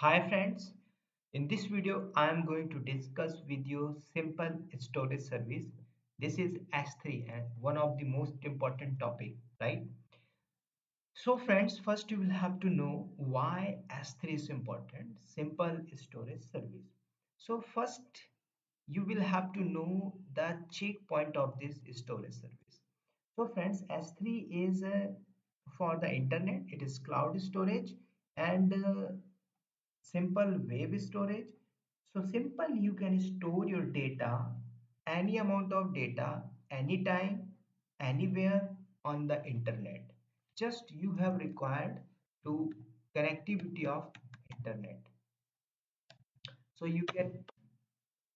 Hi friends, in this video I am going to discuss with you simple storage service. This is S3 and one of the most important topic, right? So friends, first you will have to know why S3 is important, simple storage service. So first you will have to know the checkpoint of this storage service. So friends, S3 is for the internet, it is cloud storage and simple web storage. So simple, you can store your data, any amount of data, anytime, anywhere on the internet. Just you have required to connectivity of internet. So you can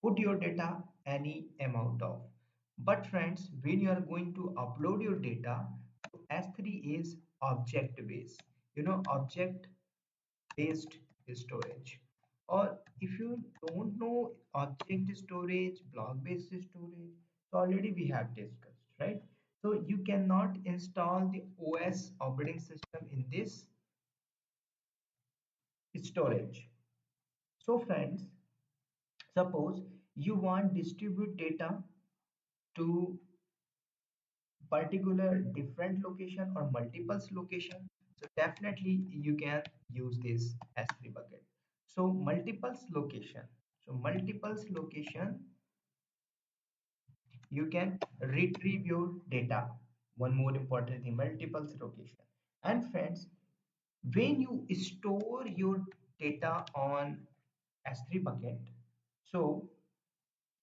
put your data any amount of. But friends, when you are going to upload your data, S3 is object based. Object based storage, or if you don't know object storage, block based storage, so already we have discussed, right? So you cannot install the OS operating system in this storage. So friends, suppose you want distribute data to particular different location or multiples location, so definitely you can use this S3 bucket. So multiples location, you can retrieve your data. One more important thing, multiples location. And friends, when you store your data on S3 bucket, so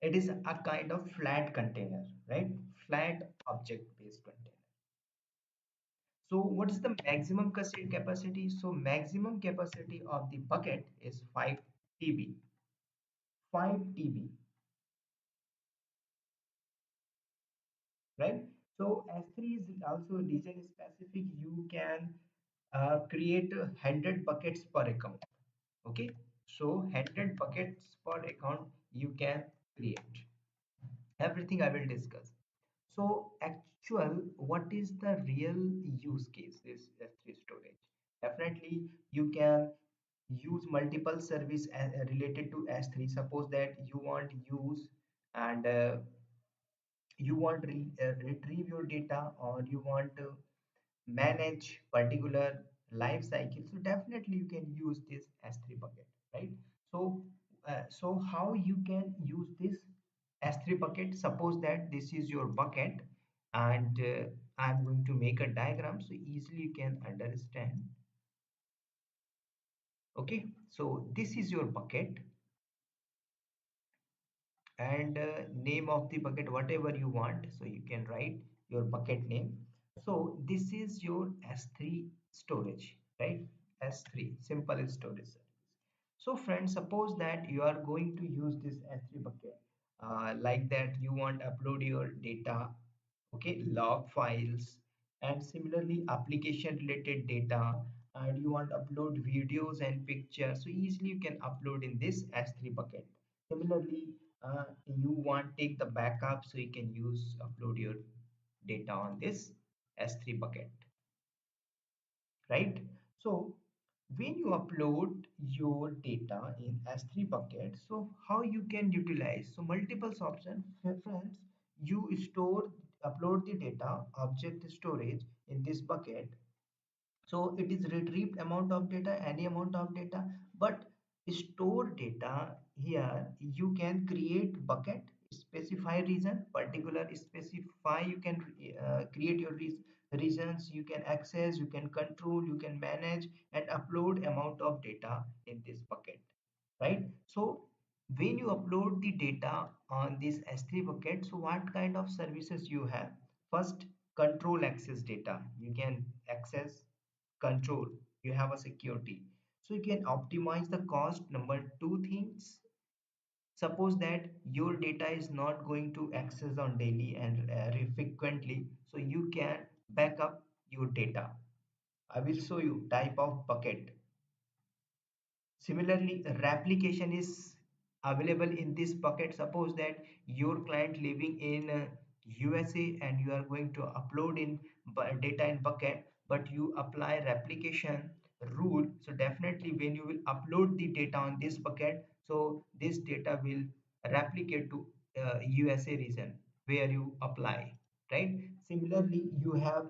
it is a kind of flat container, right? Flat object based container. So what is the maximum capacity? So maximum capacity of the bucket is 5 TB. 5 TB, right? So S3 is also region specific. You can create 100 buckets per account. Okay, so 100 buckets per account you can create. Everything I will discuss. So actual, what is the real use case is S3 storage? Definitely you can use multiple service related to S3. Suppose that you want use and you want retrieve your data, or you want to manage particular life cycle, so definitely you can use this S3 bucket, right? So how you can use this S3 bucket? Suppose that this is your bucket, and I'm going to make a diagram so easily you can understand. Okay, so this is your bucket, and name of the bucket whatever you want, so you can write your bucket name. So this is your S3 storage, right? S3 simple storage service. So friends, suppose that you are going to use this S3 bucket, like that you want upload your data, okay, log files, and similarly application related data, and you want upload videos and pictures, so easily you can upload in this S3 bucket. Similarly, you want take the backup, so you can use upload your data on this S3 bucket, right? So when you upload your data in S3 bucket, so how you can utilize? So multiple options, friends. You store, upload the data, object storage in this bucket. So it is retrieved amount of data, any amount of data, but store data here, you can create bucket, specify region, particular specify, you can create your regions, you can access, you can control, you can manage and upload amount of data in this bucket, right? So when you upload the data on this S3 bucket, so what kind of services you have? First, control access data, you can access, control, you have a security, so you can optimize the cost. Number two things, suppose that your data is not going to access on daily and frequently, so you can back up your data. I will show you type of bucket. Similarly, replication is available in this bucket. Suppose that your client living in USA and you are going to upload in data in bucket, but you apply replication. rule, so definitely when you will upload the data on this bucket, so this data will replicate to USA region where you apply, right? Similarly, you have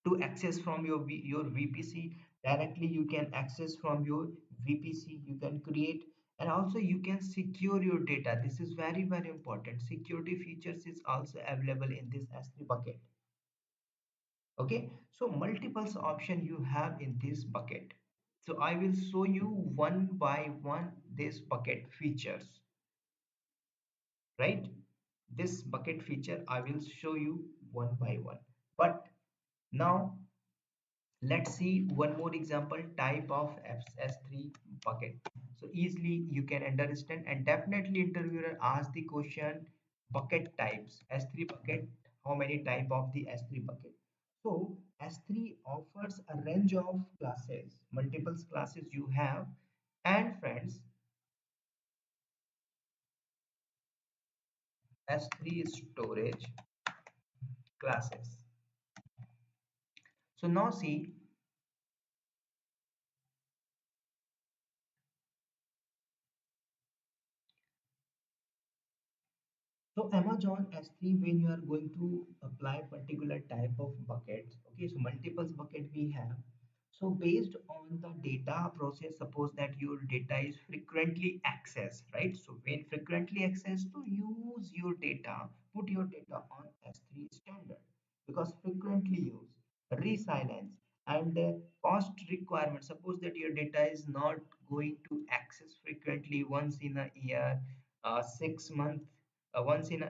to access from your VPC directly. You can access from your VPC. You can create, and also you can secure your data. This is very very important. Security features is also available in this S3 bucket. Okay, so multiples option you have in this bucket. So I will show you one by one this bucket features, right? This bucket feature I will show you one by one. But now let's see one more example type of S3 bucket. So easily you can understand, and definitely interviewer ask the question bucket types. S3 bucket, how many type of the S3 bucket? So S3 offers a range of classes, multiple classes you have, and friends, S3 storage classes. So now see. So Amazon S3, when you are going to apply particular type of buckets, okay, so multiple bucket we have. So based on the data process, suppose that your data is frequently accessed, right? So when frequently accessed, to use your data, put your data on S3 standard, because frequently use, resilience, and cost requirement. Suppose that your data is not going to access frequently once in a year, 6 months, once in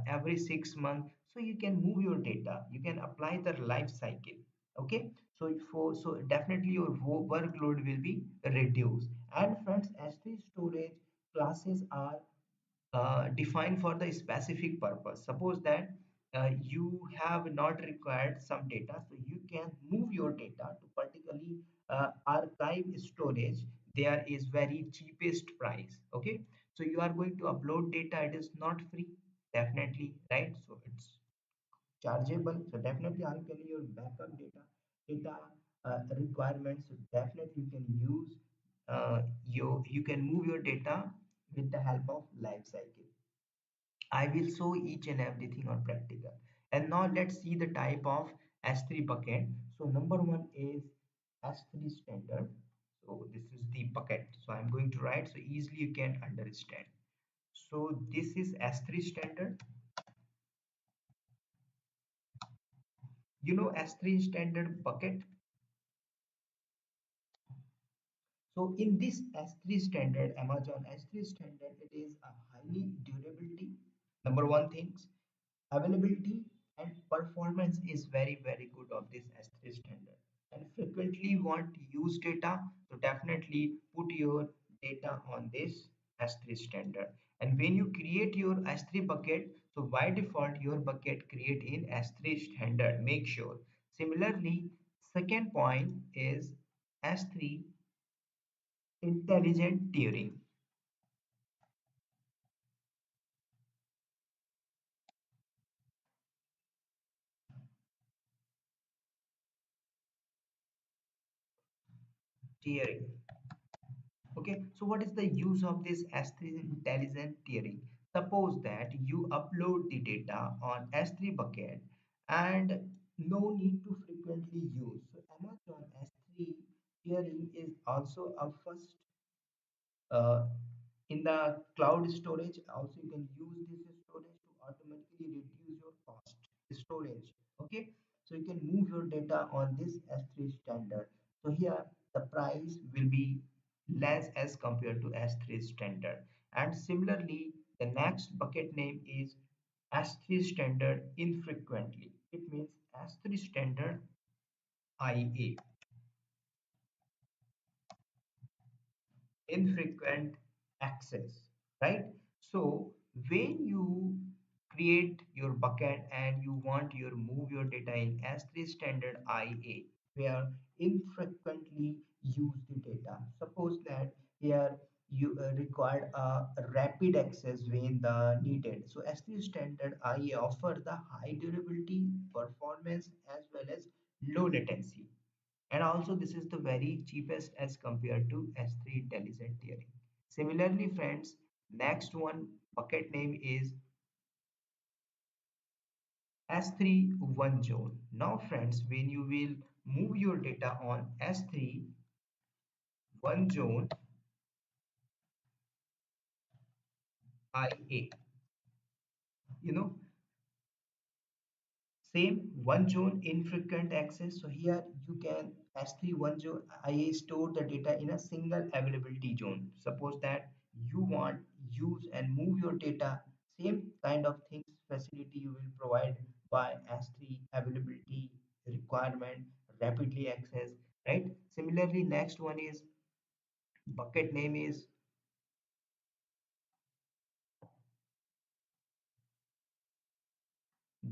every 6 months, so you can move your data, you can apply the life cycle. Okay, so definitely your workload will be reduced. And friends, S3 storage classes are defined for the specific purpose. Suppose that you have not required some data, so you can move your data to particularly archive storage. There is very cheapest price. Okay, so you are going to upload data, it is not free, definitely, right? So it's chargeable. So definitely I'm telling your backup data requirements. So definitely you can use you can move your data with the help of life cycle. I will show each and everything on practical. And now let's see the type of S3 bucket. So number one is S3 standard. So this is the bucket. So I'm going to write so easily you can understand. So this is S3 standard. You know S3 standard bucket. So in this S3 standard, Amazon S3 standard, it is a highly durability. Number one things, availability and performance is very very good of this S3 standard. And frequently want to use data, so definitely put your data on this S3 standard. And when you create your S3 bucket, so by default your bucket create in S3 standard. Make sure. Similarly, second point is S3 intelligent tiering. Okay, so what is the use of this S3 intelligent tiering? Suppose that you upload the data on S3 bucket and no need to frequently use. So Amazon S3 tiering is also a first uh, in the cloud storage. Also you can use this storage to automatically reduce your cost storage. Okay, so you can move your data on this S3 standard. So here the price will be less as compared to S3 standard. And similarly, the next bucket name is S3 standard infrequently. It means S3 standard IA, infrequent access, right? So when you create your bucket and you want your move your data in S3 standard IA, where infrequently use the data. Suppose that here you required a rapid access when the needed. So S3 standard IA offer the high durability performance as well as low latency. And also this is the very cheapest as compared to S3 intelligent tiering. Similarly, friends, next one bucket name is S3 one zone. Now friends, when you will move your data on S3 one zone IA, you know, same one zone infrequent access. So here you can S3 one zone IA store the data in a single availability zone. Suppose that you want use and move your data, same kind of things facility you will provide by S3 availability requirement, rapidly access, right? Similarly, next one is bucket name is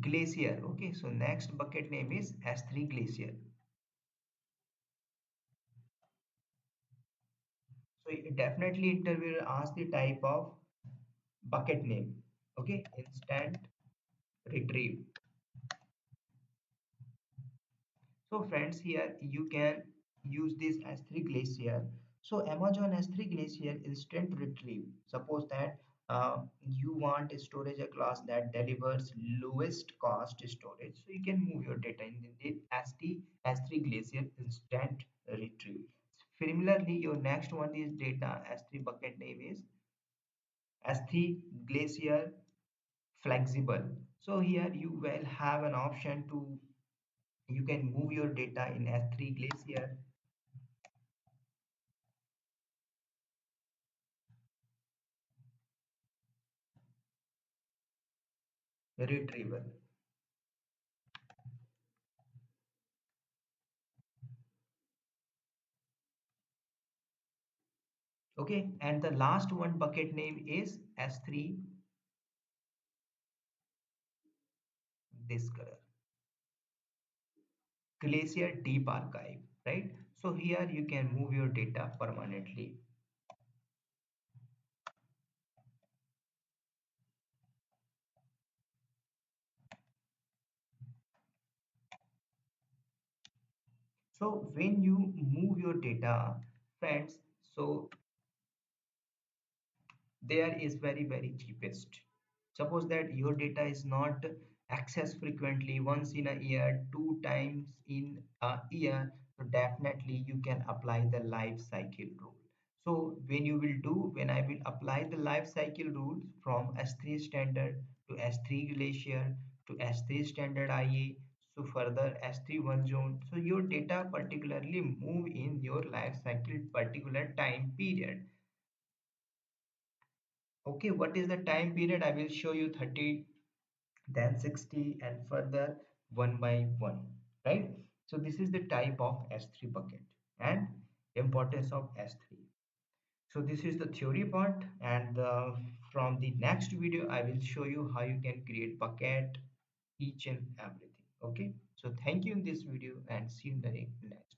Glacier. Okay, so next bucket name is S3 Glacier. So definitely interviewer ask the type of bucket name. Okay, instant retrieve. So friends, here you can use this S3 Glacier. So Amazon S3 Glacier instant retrieve. Suppose that you want a storage a class that delivers lowest cost storage, so you can move your data in the S3 Glacier instant retrieve. Similarly, your next one is data S3 bucket name is S3 Glacier flexible. So here you will have an option to you can move your data in S3 Glacier retrieval. Okay, and the last one bucket name is S3 this color Glacier Deep Archive, right? So here you can move your data permanently. So when you move your data, friends, so there is very cheapest. Suppose that your data is not accessed frequently, once in a year, two times in a year, so definitely you can apply the life cycle rule. So when I will apply the life cycle rules from S3 standard to S3 glacier to S3 standard IA, so further S3 one zone, so your data particularly move in your life cycle particular time period. Okay, what is the time period? I will show you 30, then 60, and further one by one, right? So this is the type of S3 bucket and importance of S3. So this is the theory part, and from the next video, I will show you how you can create bucket, each and everything. Okay, so thank you in this video and see you in the next.